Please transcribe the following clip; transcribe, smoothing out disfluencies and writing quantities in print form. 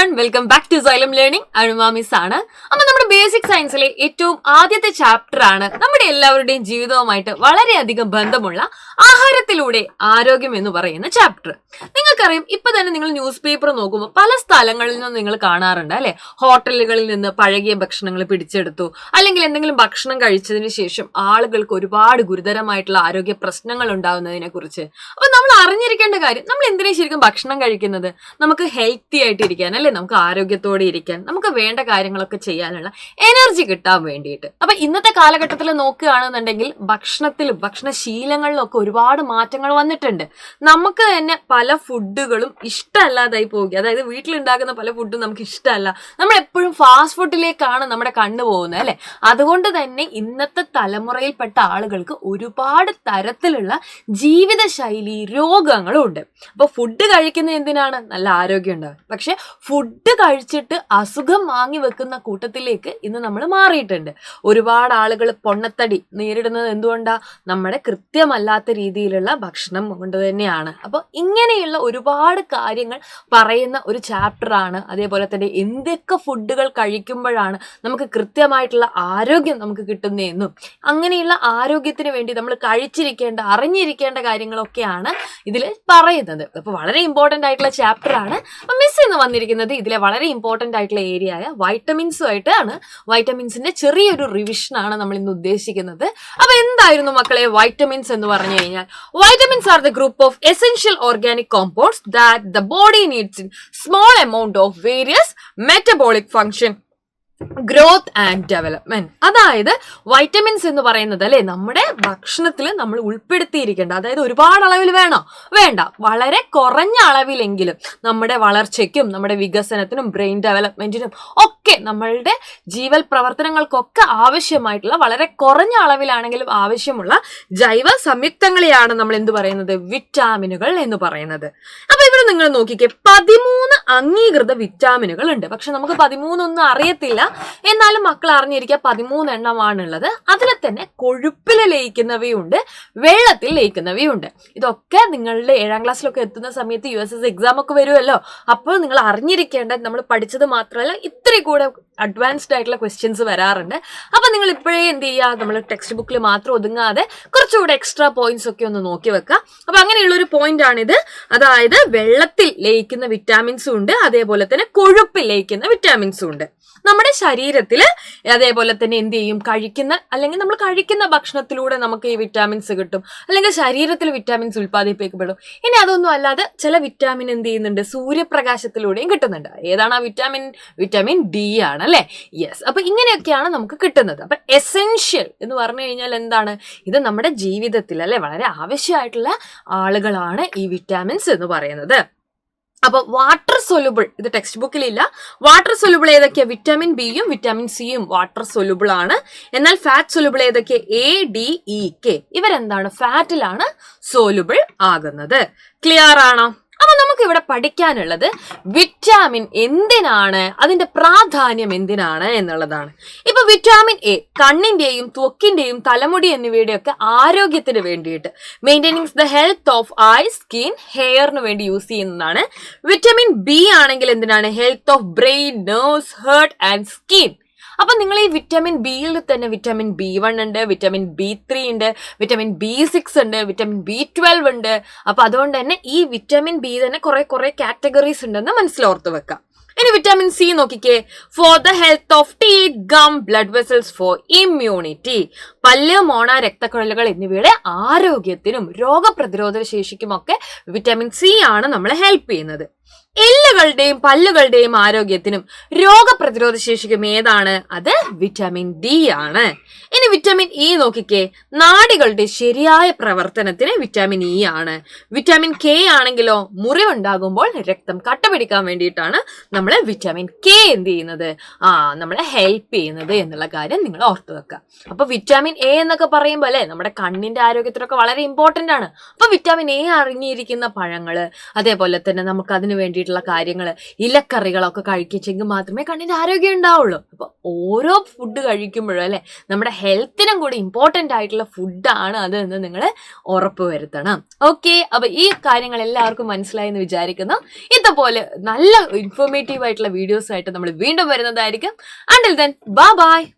Everyone, welcome back to Xylem learning. Aruma miss ആണ്. അപ്പൊ നമ്മുടെ ബേസിക് സയൻസിലെ ഏറ്റവും ആദ്യത്തെ ചാപ്റ്റർ ആണ് നമ്മുടെ എല്ലാവരുടെയും ജീവിതവുമായിട്ട് വളരെയധികം ബന്ധമുള്ള ആഹാരത്തിലൂടെ ആരോഗ്യം എന്ന് പറയുന്ന ചാപ്റ്റർ. നിങ്ങൾക്കറിയാം, ഇപ്പൊ തന്നെ നിങ്ങൾ ന്യൂസ് പേപ്പർ നോക്കുമ്പോൾ പല സ്ഥലങ്ങളിൽ നിന്നും നിങ്ങൾ കാണാറുണ്ട് അല്ലെ, ഹോട്ടലുകളിൽ നിന്ന് പഴകിയ ഭക്ഷണങ്ങൾ പിടിച്ചെടുത്തു, അല്ലെങ്കിൽ എന്തെങ്കിലും ഭക്ഷണം കഴിച്ചതിന് ശേഷം ആളുകൾക്ക് ഒരുപാട് ഗുരുതരമായിട്ടുള്ള ആരോഗ്യ പ്രശ്നങ്ങൾ ഉണ്ടാകുന്നതിനെ കുറിച്ച്. അപ്പൊ നമ്മൾ അറിഞ്ഞിരിക്കേണ്ട കാര്യം, നമ്മൾ എന്തിനാ ശരിക്കും ഭക്ഷണം കഴിക്കുന്നത്? നമുക്ക് ഹെൽത്തി ആയിട്ട് ഇരിക്കാൻ അല്ലെ, നമുക്ക് ആരോഗ്യത്തോടെ ഇരിക്കാൻ, നമുക്ക് വേണ്ട കാര്യങ്ങളൊക്കെ ചെയ്യാനുള്ള എനർജി കിട്ടാൻ വേണ്ടിയിട്ട്. അപ്പൊ ഇന്നത്തെ കാലഘട്ടത്തിൽ നോക്കുകയാണെന്നുണ്ടെങ്കിൽ ഭക്ഷണത്തിലും ഭക്ഷണശീലങ്ങളിലും ഒക്കെ ഒരുപാട് മാറ്റങ്ങൾ വന്നിട്ടുണ്ട്. നമുക്ക് തന്നെ പല ഫുഡുകളും ഇഷ്ടമല്ലാതായി പോകുക, അതായത് വീട്ടിലുണ്ടാക്കുന്ന പല ഫുഡും നമുക്ക് ഇഷ്ടമല്ല, നമ്മൾ എപ്പോഴും ഫാസ്റ്റ് ഫുഡിലേക്കാണ് നമ്മുടെ കണ്ണു പോകുന്നത് അല്ലെ. അതുകൊണ്ട് തന്നെ ഇന്നത്തെ തലമുറയിൽപ്പെട്ട ആളുകൾക്ക് ഒരുപാട് തരത്തിലുള്ള ജീവിതശൈലി രോഗങ്ങളും ഉണ്ട്. അപ്പൊ ഫുഡ് കഴിക്കുന്നത് എന്തിനാണ്? നല്ല ആരോഗ്യം ഉണ്ടാവും. പക്ഷെ ഫുഡ് കഴിച്ചിട്ട് അസുഖം വാങ്ങി വെക്കുന്ന കൂട്ടത്തിലേക്ക് ഇന്ന് നമ്മൾ മാറിയിട്ടുണ്ട്. ഒരുപാട് ആളുകൾ പൊണ്ണത്തടി നേരിടുന്നത് എന്തുകൊണ്ടാ? നമ്മുടെ കൃത്യമല്ലാത്ത രീതിയിലുള്ള ഭക്ഷണം കൊണ്ട് തന്നെയാണ്. അപ്പൊ ഇങ്ങനെയുള്ള ഒരുപാട് കാര്യങ്ങൾ പറയുന്ന ഒരു ചാപ്റ്ററാണ്. അതേപോലെ തന്നെ എന്തൊക്കെ ഫുഡുകൾ കഴിക്കുമ്പോഴാണ് നമുക്ക് കൃത്യമായിട്ടുള്ള ആരോഗ്യം നമുക്ക് കിട്ടുന്നതെന്നും അങ്ങനെയുള്ള ആരോഗ്യത്തിന് വേണ്ടി നമ്മൾ കഴിച്ചിരിക്കേണ്ട അറിഞ്ഞിരിക്കേണ്ട കാര്യങ്ങളൊക്കെയാണ് ഇതിൽ പറയുന്നത്. അപ്പൊ വളരെ ഇമ്പോർട്ടന്റ് ആയിട്ടുള്ള ചാപ്റ്റർ ആണ്. അപ്പൊ മിസ് ഇന്ന് വന്നിരിക്കുന്നത് ഇതിലെ വളരെ ഇമ്പോർട്ടന്റ് ആയിട്ടുള്ള ഏരിയ ആയ വൈറ്റമിൻസുമായിട്ടാണ്. വൈറ്റമിൻസിന്റെ ചെറിയൊരു റിവിഷൻ ആണ് നമ്മൾ ഇന്ന് ഉദ്ദേശിക്കുന്നത്. അപ്പൊ എന്തായിരുന്നു മക്കളെ വൈറ്റമിൻസ് എന്ന് പറഞ്ഞു കഴിഞ്ഞാൽ? Vitamins are the group of essential organic compounds that the body needs in small amount of various metabolic function, growth and development. അതായത് വൈറ്റമിൻസ് എന്ന് പറയുന്നത് അല്ലെ, നമ്മുടെ ഭക്ഷണത്തിൽ നമ്മൾ ഉൾപ്പെടുത്തിയിരിക്കേണ്ട, അതായത് ഒരുപാട് അളവിൽ വേണോ? വേണ്ട, വളരെ കുറഞ്ഞ അളവിലെങ്കിലും നമ്മുടെ വളർച്ചയ്ക്കും നമ്മുടെ വികസനത്തിനും ബ്രെയിൻ ഡെവലപ്മെന്റിനും ഒക്കെ നമ്മളുടെ ജീവൽ പ്രവർത്തനങ്ങൾക്കൊക്കെ ആവശ്യമായിട്ടുള്ള വളരെ കുറഞ്ഞ അളവിലാണെങ്കിലും ആവശ്യമുള്ള ജൈവ സംയുക്തങ്ങളെയാണ് നമ്മൾ എന്ത് പറയുന്നത്? വിറ്റാമിനുകൾ എന്ന് പറയുന്നത്. അപ്പൊ ഇവിടെ നിങ്ങൾ നോക്കിക്കേ, 13 അംഗീകൃത വിറ്റാമിനുകൾ ഉണ്ട്. പക്ഷെ നമുക്ക് 13 ഒന്നും അറിയത്തില്ല. എന്നാലും മക്കൾ അറിഞ്ഞിരിക്കുക 13 എണ്ണമാണുള്ളത്. അതിൽ തന്നെ കൊഴുപ്പിൽ ലയിക്കുന്നവയുണ്ട്, വെള്ളത്തിൽ ലയിക്കുന്നവയുണ്ട്. ഇതൊക്കെ നിങ്ങളുടെ 7ാം ക്ലാസ്സിലൊക്കെ എത്തുന്ന സമയത്ത് USS എക്സാം ഒക്കെ വരുമല്ലോ. അപ്പോൾ നിങ്ങൾ അറിഞ്ഞിരിക്കേണ്ട, നമ്മൾ പഠിച്ചത് മാത്രമല്ല ഇത്തിരി കൂടെ അഡ്വാൻസ്ഡ് ആയിട്ടുള്ള ക്വസ്റ്റ്യൻസ് വരാറുണ്ട്. അപ്പൊ നിങ്ങൾ ഇപ്പോഴേ എന്ത് ചെയ്യുക, നമ്മൾ ടെക്സ്റ്റ് ബുക്കിൽ മാത്രം ഒതുങ്ങാതെ കുറച്ചുകൂടെ എക്സ്ട്രാ പോയിന്റ്സ് ഒക്കെ ഒന്ന് നോക്കി വെക്കുക. അപ്പൊ അങ്ങനെയുള്ള ഒരു പോയിന്റ് ആണിത്. അതായത് വെള്ളത്തിൽ ലയിക്കുന്ന വിറ്റാമിൻസും ഉണ്ട്, അതേപോലെ തന്നെ കൊഴുപ്പിൽ ലയിക്കുന്ന വിറ്റാമിൻസും ഉണ്ട്. നമ്മുടെ ശരീരത്തില് അതേപോലെ തന്നെ എന്ത് ചെയ്യും, കഴിക്കുന്ന അല്ലെങ്കിൽ നമ്മൾ കഴിക്കുന്ന ഭക്ഷണത്തിലൂടെ നമുക്ക് ഈ വിറ്റാമിൻസ് കിട്ടും, അല്ലെങ്കിൽ ശരീരത്തിൽ വിറ്റാമിൻസ് ഉൽപ്പാദിപ്പിക്കപ്പെടും. ഇനി അതൊന്നും അല്ലാതെ ചില വിറ്റാമിൻ എന്ത് ചെയ്യുന്നുണ്ട്, സൂര്യപ്രകാശത്തിലൂടെയും കിട്ടുന്നുണ്ട്. ഏതാണ് ആ വിറ്റാമിൻ? വിറ്റാമിൻ ഡി ആണ് അല്ലെ. യെസ്. അപ്പൊ ഇങ്ങനെയൊക്കെയാണ് നമുക്ക് കിട്ടുന്നത്. അപ്പൊ എസെൻഷ്യൽ എന്ന് പറഞ്ഞു കഴിഞ്ഞാൽ എന്താണ്? ഇത് നമ്മുടെ ജീവിതത്തിൽ അല്ലെ വളരെ ആവശ്യമായിട്ടുള്ള ആളുകളാണ് ഈ വിറ്റാമിൻസ് എന്ന് പറയുന്നത്. അപ്പൊ വാട്ടർ സൊല്യൂബിൾ, ഇത് ടെക്സ്റ്റ് ബുക്കിലില്ല. വാട്ടർ സൊല്യൂബിൾ ഏതൊക്കെയാ? വിറ്റാമിൻ ബിയും വിറ്റാമിൻ സിയും വാട്ടർ സൊല്യൂബിൾ ആണ്. എന്നാൽ ഫാറ്റ് സൊല്യൂബിൾ ഏതൊക്കെയാ? ADEK. ഇവരെന്താണ്? ഫാറ്റിലാണ് സോലുബിൾ ആകുന്നത്. ക്ലിയർ ആണോ? അപ്പൊ നമുക്ക് ഇവിടെ പഠിക്കാനുള്ളത് വിറ്റാമിൻ എന്തിനാണ്, അതിന്റെ പ്രാധാന്യം എന്തിനാണ് എന്നുള്ളതാണ്. ഇപ്പൊ വിറ്റാമിൻ എ കണ്ണിന്റെയും ത്വക്കിന്റെയും തലമുടി എന്നിവയുടെയൊക്കെ ആരോഗ്യത്തിന് വേണ്ടിയിട്ട്, maintaining the health of eye, skin, ഹെയറിന് വേണ്ടി യൂസ് ചെയ്യുന്നതാണ്. വിറ്റാമിൻ ബി ആണെങ്കിൽ എന്തിനാണ്? Health of brain, nerves, heart and skin. അപ്പൊ നിങ്ങൾ ഈ വിറ്റാമിൻ ബിയിൽ തന്നെ വിറ്റാമിൻ B1 ഉണ്ട്, വിറ്റാമിൻ B3 ഉണ്ട്, വിറ്റാമിൻ B6 ഉണ്ട്, വിറ്റാമിൻ B12 ഉണ്ട്. അപ്പൊ അതുകൊണ്ട് തന്നെ ഈ വിറ്റാമിൻ ബി തന്നെ കുറെ കാറ്റഗറീസ് ഉണ്ടെന്ന് മനസ്സിലോർത്ത് വെക്കാം. ഇനി വിറ്റാമിൻ സി നോക്കിക്കേ, for the health of teeth, gum, blood vessels, for immunity. പല്ല്, മോണ, രക്തക്കുഴലുകൾ എന്നിവയുടെ ആരോഗ്യത്തിനും രോഗപ്രതിരോധ ശേഷിക്കുമൊക്കെ വിറ്റാമിൻ സി ആണ് നമ്മളെ ഹെൽപ്പ് ചെയ്യുന്നത്. എല്ലുകളുടെയും പല്ലുകളുടെയും ആരോഗ്യത്തിനും രോഗപ്രതിരോധ ശേഷിക്കും ഏതാണ്? അത് വിറ്റാമിൻ ഡി ആണ്. ഇനി വിറ്റാമിൻ ഇ നോക്കിക്കേ, നാഡികളുടെ ശരിയായ പ്രവർത്തനത്തിന് വിറ്റാമിൻ ഇ ആണ്. വിറ്റാമിൻ കെ ആണെങ്കിലോ മുറിവുണ്ടാകുമ്പോൾ രക്തം കട്ട പിടിക്കാൻ വേണ്ടിയിട്ടാണ് നമ്മൾ വിറ്റാമിൻ കെ എന്ത് ചെയ്യുന്നത്, നമ്മളെ ഹെൽപ്പ് ചെയ്യുന്നത് എന്നുള്ള കാര്യം നിങ്ങൾ ഓർത്തു വെക്കുക. അപ്പൊ വിറ്റാമിൻ വിറ്റാമിൻ എ എന്നൊക്കെ പറയുമ്പോൾ അല്ലെ നമ്മുടെ കണ്ണിന്റെ ആരോഗ്യത്തിനൊക്കെ വളരെ ഇമ്പോർട്ടന്റ് ആണ്. അപ്പൊ വിറ്റാമിൻ എ അടങ്ങിയിരിക്കുന്ന പഴങ്ങള്, അതേപോലെ തന്നെ നമുക്ക് അതിന് വേണ്ടിയിട്ടുള്ള കാര്യങ്ങള്, ഇലക്കറികളൊക്കെ കഴിച്ചെങ്കിൽ മാത്രമേ കണ്ണിന്റെ ആരോഗ്യം ഉണ്ടാവുള്ളൂ. അപ്പൊ ഓരോ ഫുഡ് കഴിക്കുമ്പോഴും അല്ലെ നമ്മുടെ ഹെൽത്തിനും കൂടി ഇമ്പോർട്ടന്റ് ആയിട്ടുള്ള ഫുഡാണ് അത് എന്ന് നിങ്ങൾ ഉറപ്പുവരുത്തണം. ഓക്കെ, അപ്പൊ ഈ കാര്യങ്ങൾ എല്ലാവർക്കും മനസ്സിലായി എന്ന് വിചാരിക്കുന്നു. ഇതുപോലെ നല്ല ഇൻഫോർമേറ്റീവ് ആയിട്ടുള്ള വീഡിയോസ് ആയിട്ട് നമ്മൾ വീണ്ടും വരുന്നതായിരിക്കും. Until then, bye bye.